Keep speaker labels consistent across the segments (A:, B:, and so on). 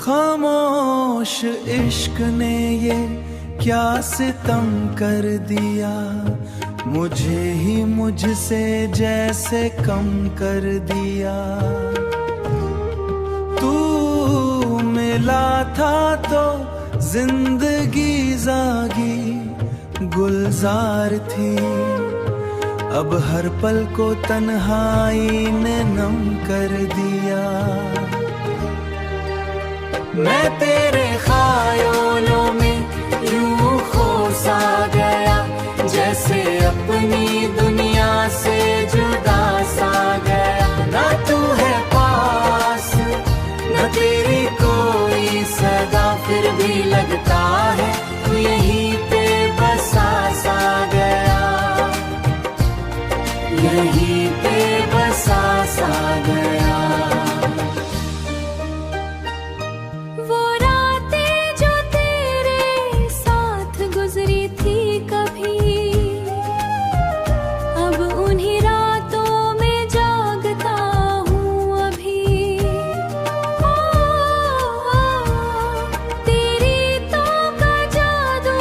A: खामोश इश्क ने ये क्या सितम कर दिया, मुझे ही मुझसे जैसे कम कर दिया। तू मिला था तो जिंदगी जागी गुलजार थी, अब हर पल को तन्हाई ने नम कर दिया। मैं तेरे ख्यालों में यूं खो सा गया, जैसे अपनी दुनिया से जुदा सा गया। ना तू है पास न तेरी कोई सदा, फिर भी लगता है तू यहीं पे बसा सा गया, यहीं पे बसा सा गया।
B: वो रातें जो तेरे साथ गुजरी थी कभी, अब उन्हीं रातों में जागता हूँ अभी। तेरी तो का जादू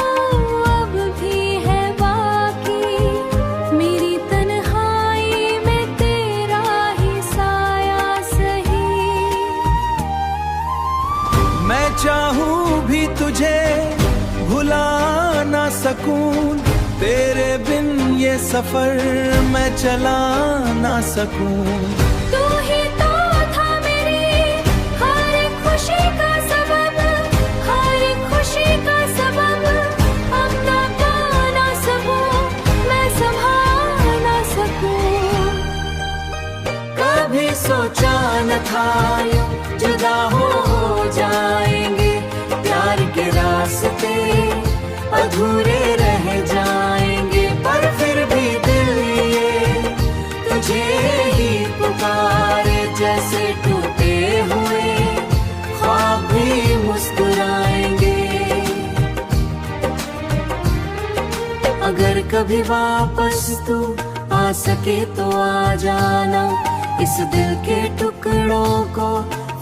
B: अब भी है बाकी, मेरी तन्हाई में तेरा ही साया सही।
A: मैं चाहूं भी तुझे भुला ना सकूं, तेरे बिन ये सफर मैं चला ना सकूं।
B: तू ही तो था मेरी हर एक खुशी का सबब, हर एक खुशी का सबब। अपना पा ना सकूं, मैं संभाल ना सकूं।
A: कभी सोचा न था यूं जुदा हो जाएंगे, प्यार के रास्ते अधूरे रह जाएंगे। पर फिर भी दिल ये तुझे ही पुकारे, जैसे टूटे हुए ख्वाब भी मुस्कुराएंगे। अगर कभी वापस तू आ सके तो आ जाना, इस दिल के टुकड़ों को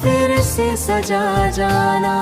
A: फिर से सजा जाना।